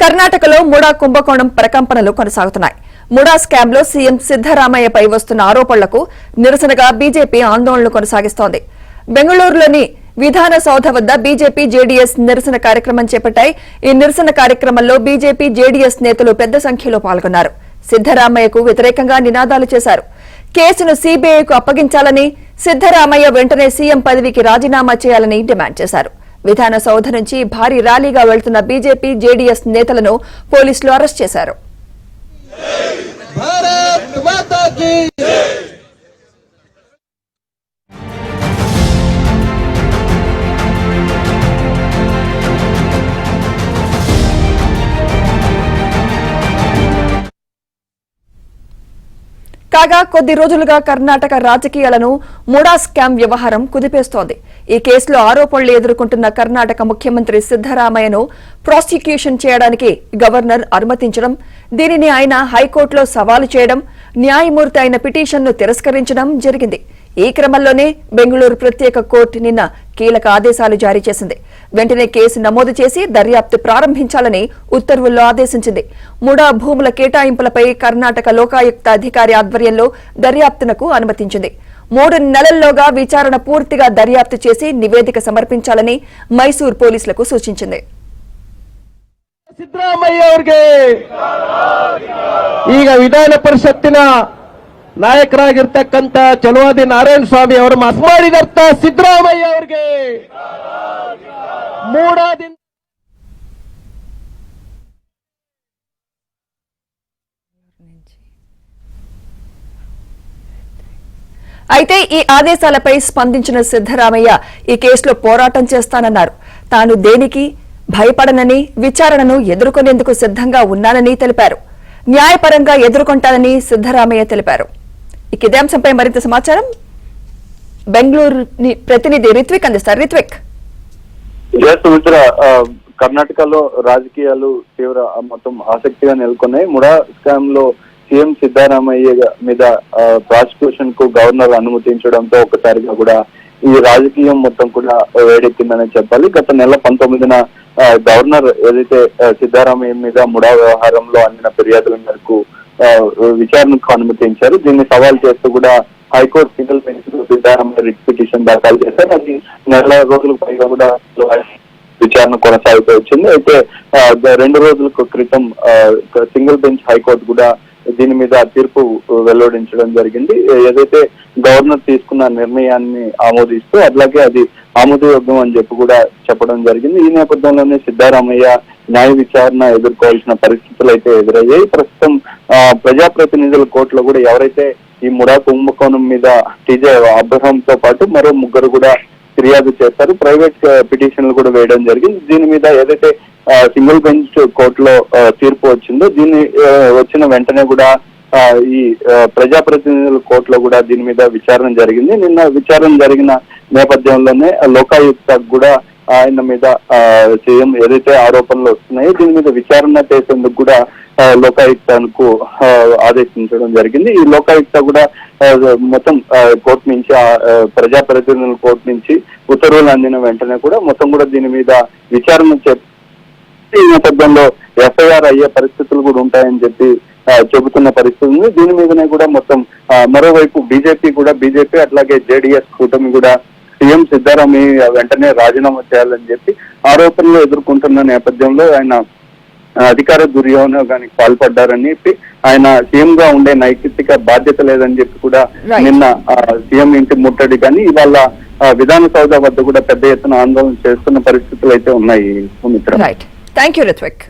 కర్ణాటకలో ముడా కుంభకోణం ప్రకంపనలు కొనసాగుతున్నాయి. ముడా స్కామ్ లో సీఎం సిద్దరామయ్యపై వస్తున్న ఆరోపణలకు నిరసనగా బీజేపీ ఆందోళనలు కొనసాగిస్తోంది. బెంగళూరులోని విధాన సౌధ వద్ద బీజేపీ జేడీఎస్ నిరసన కార్యక్రమం చేపట్టాయి. ఈ నిరసన కార్యక్రమంలో బీజేపీ జేడీఎస్ నేతలు పెద్ద సంఖ్యలో పాల్గొన్నారు. సిద్దరామయ్యకు వ్యతిరేకంగా నినాదాలు చేశారు. కేసును సీబీఐకు అప్పగించాలని, సిద్దరామయ్య వెంటనే సీఎం పదవికి రాజీనామా చేయాలని డిమాండ్ చేశారు. విధాన సౌధ నుంచి భారీ ర్యాలీగా వెళ్తున్న బీజేపీ జేడీఎస్ నేతలను పోలీసులు అరెస్ట్ చేశారు. కాగా కొద్ది రోజులుగా కర్ణాటక రాజకీయాలను ముడా స్కామ్ వ్యవహారం కుదిపేస్తోంది. ఈ కేసులో ఆరోపణలు ఎదుర్కొంటున్న కర్ణాటక ముఖ్యమంత్రి సిద్దరామయ్యను ప్రాసిక్యూషన్ చేయడానికి గవర్నర్ అనుమతించడం, దీనిని ఆయన హైకోర్టులో సవాలు చేయడం, న్యాయమూర్తి అయిన పిటిషన్ను తిరస్కరించడం జరిగింది. ఈ క్రమంలోనే బెంగళూరు ప్రత్యేక కోర్టు నిన్న కీలక ఆదేశాలు జారీ చేసింది. వెంటనే కేసు నమోదు చేసి దర్యాప్తు ప్రారంభించాలని ఉత్తర్వుల్లో ఆదేశించింది. ముడా భూముల కేటాయింపులపై కర్ణాటక లోకాయుక్త అధికారి ఆధ్వర్యంలో దర్యాప్తునకు అనుమతించింది. 3 నెలల్లోగా విచారణ పూర్తిగా దర్యాప్తు చేసి నివేదిక సమర్పించాలని మైసూర్ పోలీసులకు సూచించింది. ಸಿದ್ದರಾಮಯ್ಯ ಅವರಿಗೆ ಈಗ ವಿಧಾನ ಪರಿಷತ್ತಿನ ನಾಯಕರಾಗಿರ್ತಕ್ಕಂಥ ಚಲವಾದಿ ನಾರಾಯಣ ಸ್ವಾಮಿ ಅವರು ಮಾತು ಮಾಡಿದರ್ಥ ಸಿದ್ದರಾಮಯ್ಯ ಅವರಿಗೆ ಮೂಡಾದಿಂದ అయితే ఈ ఆదేశాలపై స్పందించిన సిద్దరామయ్య ఈ కేసులో పోరాటం చేస్తానన్నారు. తాను దేనికి భయపడనని, విచారణను ఎదుర్కొనేందుకు సిద్ధంగా ఉన్నానని తెలిపారు. న్యాయపరంగా ఎదుర్కొంటానని సిద్దరామయ్య తెలిపారు. ఇదే అంశంపై మరింత సమాచారం బెంగళూరు ప్రతినిధి రిత్విక్ అందిస్తారు. రిత్విక్, కర్ణాటకలో రాజకీయాలు తీవ్ర మొత్తం ఆసక్తిగా నెలకొన్నాయి. ముడా స్కామ్ లో సీఎం సిద్దరామయ్య మీద ప్రాసిక్యూషన్ కు గవర్నర్ అనుమతించడంతో ఒక్కసారిగా కూడా ఈ రాజకీయం మొత్తం కూడా వేడెక్కిందని చెప్పాలి. గత నెల 19న గవర్నర్ ఏదైతే సిద్దరామయ్య మీద ముడా వ్యవహారంలో అందిన ఫిర్యాదుల మేరకు విచారణకు అనుమతించారు. దీన్ని సవాల్ చేస్తూ కూడా high court single bench Siddaramaiah writ petition దాఖలు చేశారు. అది నెల రోజులకు పైగా కూడా విచారణ కొనసాగుతూ వచ్చింది. అయితే 2 రోజుల క్రితం సింగిల్ బెంచ్ హైకోర్టు కూడా దీని మీద తీర్పు వెల్లడించడం జరిగింది. ఏదైతే గవర్నర్ తీసుకున్న నిర్ణయాన్ని ఆమోదిస్తూ అట్లాగే అది ఆమోదయోగ్యం అని చెప్పి కూడా చెప్పడం జరిగింది. ఈ నేపథ్యంలోనే సిద్దరామయ్య న్యాయ విచారణ ఎదుర్కోవాల్సిన పరిస్థితులు అయితే ఎదురయ్యాయి. ప్రస్తుతం ప్రజాప్రతినిధుల కోర్టులో కూడా ఎవరైతే ఈ ముడా కుంభకోణం మీద టీజే అబ్రహాం తో పాటు మరో 3 కూడా ఫిర్యాదు చేస్తారు. ప్రైవేట్ పిటిషన్లు కూడా వేయడం జరిగింది. దీని మీద ఏదైతే సింగిల్ బెంచ్ కోర్టులో తీర్పు వచ్చిందో దీన్ని వచ్చిన వెంటనే కూడా ఈ ప్రజాప్రతినిధుల కోర్టులో కూడా దీని మీద విచారణ జరిగింది. నిన్న విచారణ జరిగిన నేపథ్యంలోనే లోకాయుక్త కూడా ఆయన మీద సీఎం ఏదైతే ఆరోపణలు వస్తున్నాయో దీని మీద విచారణ చేసేందుకు కూడా లోకాయుక్తకు ఆదేశించడం జరిగింది. ఈ లోకాయుక్త కూడా మొత్తం కోర్టు నుంచి ప్రజాప్రతినిధుల కోర్టు నుంచి ఉత్తర్వులు అందిన వెంటనే కూడా మొత్తం కూడా దీని మీద విచారణ ఈ నేపథ్యంలో ఎఫ్ఐఆర్ అయ్యే పరిస్థితులు కూడా ఉంటాయని చెప్పి చెబుతున్న పరిస్థితి ఉంది. దీని మీదనే కూడా మొత్తం మరోవైపు బీజేపీ అట్లాగే జేడీఎస్ కూటమి కూడా సీఎం సిద్దరామయ్య వెంటనే రాజీనామా చేయాలని చెప్పి ఆరోపణలు ఎదుర్కొంటున్న నేపథ్యంలో ఆయన అధికార దుర్వినియోగానికి పాల్పడ్డారని చెప్పి ఆయన సీఎం గా ఉండే నైతిక బాధ్యత లేదని చెప్పి కూడా నిన్న సీఎం ఇంటి ముట్టడి కానీ ఇవాళ విధాన సౌధ వద్ద కూడా పెద్ద ఎత్తున ఆందోళన చేస్తున్న పరిస్థితులు అయితే ఉన్నాయి. Thank you Ritwik.